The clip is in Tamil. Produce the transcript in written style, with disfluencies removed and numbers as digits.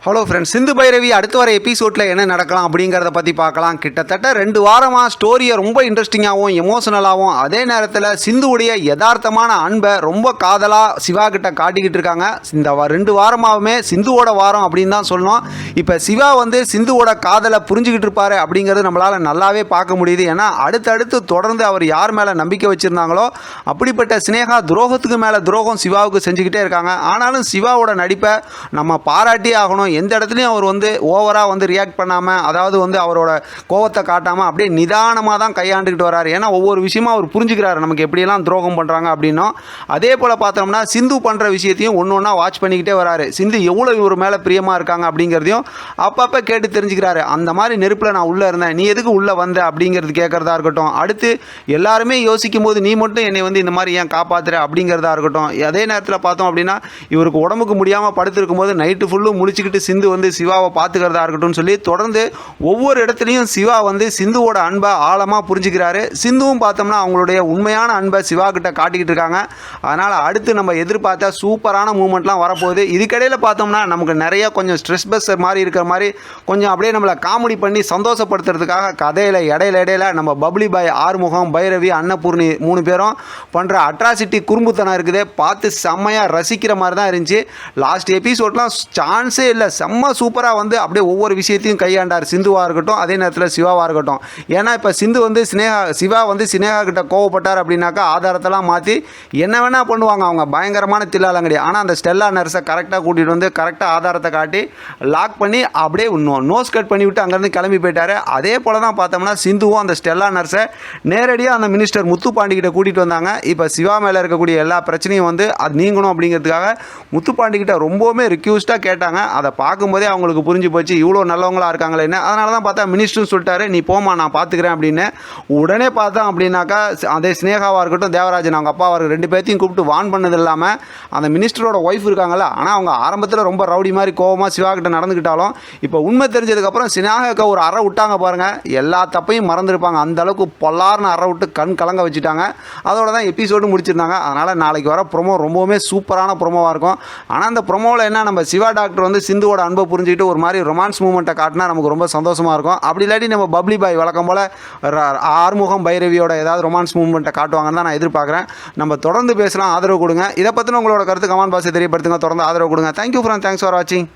ஹலோ ஃப்ரெண்ட்ஸ், சிந்து பைரவி அடுத்து வர எபிசோடில் என்ன நடக்கலாம் அப்படிங்கிறத பற்றி பார்க்கலாம். கிட்டத்தட்ட 2 வாரமாக ஸ்டோரியை ரொம்ப இன்ட்ரெஸ்டிங்காகவும் எமோஷனலாகவும், அதே நேரத்தில் சிந்துவுடைய யதார்த்தமான அன்பை ரொம்ப காதலாக சிவா கிட்ட காட்டிக்கிட்டு இருக்காங்க. இந்த 2 வாரமாகவுமே சிந்துவோட வாரம் அப்படின்னு தான் சொல்லணும். இப்போ சிவா சிந்துவோட காதலை புரிஞ்சுக்கிட்டு இருப்பாரு அப்படிங்கிறது நம்மளால் நல்லாவே பார்க்க முடியுது. ஏன்னா அடுத்தடுத்து தொடர்ந்து அவர் யார் மேலே நம்பிக்கை வச்சுருந்தாங்களோ அப்படிப்பட்ட சினேகா துரோகத்துக்கு மேலே துரோகம் சிவாவுக்கு செஞ்சுக்கிட்டே இருக்காங்க. ஆனாலும் சிவாவோட நடிப்பை நம்ம பாராட்டி ஆகணும். எந்த இடத்துலையும் அவர் ஓவராக ரியாக்ட் பண்ணாமல், அதாவது அவரோட கோவத்தை காட்டாமல் அப்படியே நிதானமாக தான் கையாண்டுக்கிட்டு வராரு. ஏன்னா ஒவ்வொரு விஷயமும் அவர் புரிஞ்சுக்கிறாரு நமக்கு எப்படியெல்லாம் துரோகம் பண்ணுறாங்க அப்படின்னும். அதே போல் பார்த்தோம்னா சிந்து பண்ணுற விஷயத்தையும் ஒன்று ஒன்றா வாட்ச் பண்ணிக்கிட்டே வராரு. சிந்து எவ்வளோ இவர் மேலே பிரியமாக இருக்காங்க அப்படிங்கிறதையும் அப்பப்போ கேட்டு தெரிஞ்சுக்கிறாரு. அந்த மாதிரி நெருப்பில் நான் உள்ளே இருந்தேன், நீ எதுக்கு உள்ளே வந்த அப்படிங்கிறது கேட்குறதா இருக்கட்டும். அடுத்து எல்லாருமே யோசிக்கும் போது நீ மட்டும் என்னை இந்த மாதிரி ஏன் காப்பாற்றுற அப்படிங்கிறதா இருக்கட்டும். அதே நேரத்தில் பார்த்தோம் அப்படின்னா இவருக்கு உடம்புக்கு முடியாமல் படுத்திருக்கும் போது நைட்டு ஃபுல்லும் முழிச்சுக்கிட்டு சிந்து சிவாவை பார்த்துக்கிறதா இருக்கட்டும் சொல்லி தொடர்ந்து ஒவ்வொரு இடத்துலையும் சிவா சிந்துவோட அன்பை ஆழமாக புரிஞ்சுக்கிறாரு. சிந்துவும் பார்த்தோம்னா அவங்களுடைய உண்மையான அன்பை சிவா கிட்ட காட்டிக்கிட்டு இருக்காங்க. அதனால் அடுத்து நம்ம எதிர்பார்த்த சூப்பரான மூமெண்ட்லாம் வரப்போகுது. இதுக்கிடையில் பார்த்தோம்னா நமக்கு நிறைய கொஞ்சம் ஸ்ட்ரெஸ் பஸ்ஸர் மாதிரி இருக்கிற மாதிரி கொஞ்சம் அப்படியே நம்மளை காமெடி பண்ணி சந்தோஷப்படுத்துறதுக்காக கதையில் இடையில நம்ம பப்ளி பாய், ஆறுமுகம், பைரவி, அன்னபூர்ணி 3 பேரும் பண்ணுற அட்ராசிட்டி குறும்புத்தனம் இருக்குது. பார்த்து செம்மையாக ரசிக்கிற மாதிரி தான் இருந்துச்சு. லாஸ்ட் எபிசோட்லாம் சான்ஸே இல்லை, செம்ம சூப்பராக அப்படியே ஒவ்வொரு விஷயத்தையும் கையாண்டார். சிந்துவாக இருக்கட்டும், அதே நேரத்தில் சிவாவாக இருக்கட்டும். ஏன்னா இப்போ சிந்து சிவா சினேகா கிட்ட கோவப்பட்டார் அப்படின்னாக்கா ஆதாரத்தெல்லாம் மாற்றி என்ன வேணால் பண்ணுவாங்க. அவங்க பயங்கரமான தில்லாலங்கடி. ஆனால் அந்த ஸ்டெல்லா நர்ஸை கரெக்டாக கூட்டிகிட்டு கரெக்டாக ஆதாரத்தை காட்டி லாக் பண்ணி அப்படியே நோஸ் கட் பண்ணிவிட்டு அங்கேருந்து கிளம்பி போயிட்டார். அதே போல் தான் பார்த்தோம்னா சிந்துவும் அந்த ஸ்டெல்லா நர்ஸை நேரடியாக அந்த மினிஸ்டர் முத்துப்பாண்டிகிட்ட கூட்டிகிட்டு வந்தாங்க. இப்போ சிவா மேலே இருக்கக்கூடிய எல்லா பிரச்சனையும் அது நீங்கணும் அப்படிங்கிறதுக்காக முத்துப்பாண்டிகிட்ட ரொம்பவுமே ரிக்யூஸ்டாக கேட்டாங்க. அதை பார்க்கும்போதே அவங்களுக்கு புரிஞ்சு போச்சு இவ்வளோ நல்லவங்களாக இருக்காங்களே. என்ன அதனால தான் பார்த்தா மினிஸ்டரும் சொல்லிட்டாரு, நீ போமா நான் பார்த்துக்கிறேன் அப்படின்னு. உடனே பார்த்தோம் அப்படின்னாக்கா அதே ஸ்னேகாவாக இருக்கட்டும், தேவராஜன் அவங்க அப்பாவாக இருக்கட்டும், 2 பேர்த்தையும் கூப்பிட்டு வான் பண்ணது இல்லாமல் அந்த மினிஸ்டரோட ஒய்ஃப் இருக்காங்களா, ஆனால் அவங்க ஆரம்பத்தில் ரொம்ப ரவுடி மாதிரி கோவமாக சிவா கிட்ட நடந்துக்கிட்டாலும் இப்போ உண்மை தெரிஞ்சதுக்கப்புறம் சினேகாவுக்கு ஒரு அறை விட்டாங்க பாருங்கள். எல்லா தப்பையும் மறந்துருப்பாங்க. அந்த அளவுக்கு பொல்லார்னு அறை விட்டு கண் கலங்க வச்சுட்டாங்க. அதோட தான் எபிசோடு முடிச்சிருந்தாங்க. அதனால் நாளைக்கு வர ப்ரொமோ ரொம்பவுமே சூப்பரான ப்ரொமோவாக இருக்கும். ஆனால் அந்த ப்ரொமோவில் என்ன, நம்ம சிவா டாக்டர் சிந்துவோட அன்பை புரிஞ்சுக்கிட்டு ஒரு மாதிரி ரொமான்ஸ் மூமெண்ட்டை காட்டினா நமக்கு ரொம்ப சந்தோஷமாக இருக்கும். அப்படி இல்லாட்டி நம்ம பப்ளி பாய் வழக்கம் போல் ஆறுமுகம், பைரவியோட ஏதாவது ரொமான்ஸ் மூமெண்ட்டை காட்டுவாங்கன்னு தான் நான் எதிர்பார்க்குறேன். நம்ம தொடர்ந்து பேசலாம், ஆதரவு கொடுங்க. இதை பற்றின உங்களோட கருத்து கமெண்ட் பாக்ஸில் தெரியப்படுத்துங்க. தொடர்ந்து ஆதரவு கொடுங்க. தேங்க்யூ ஃப்ரெண்ட், தேங்க்ஸ் ஃபார் வாட்சிங்.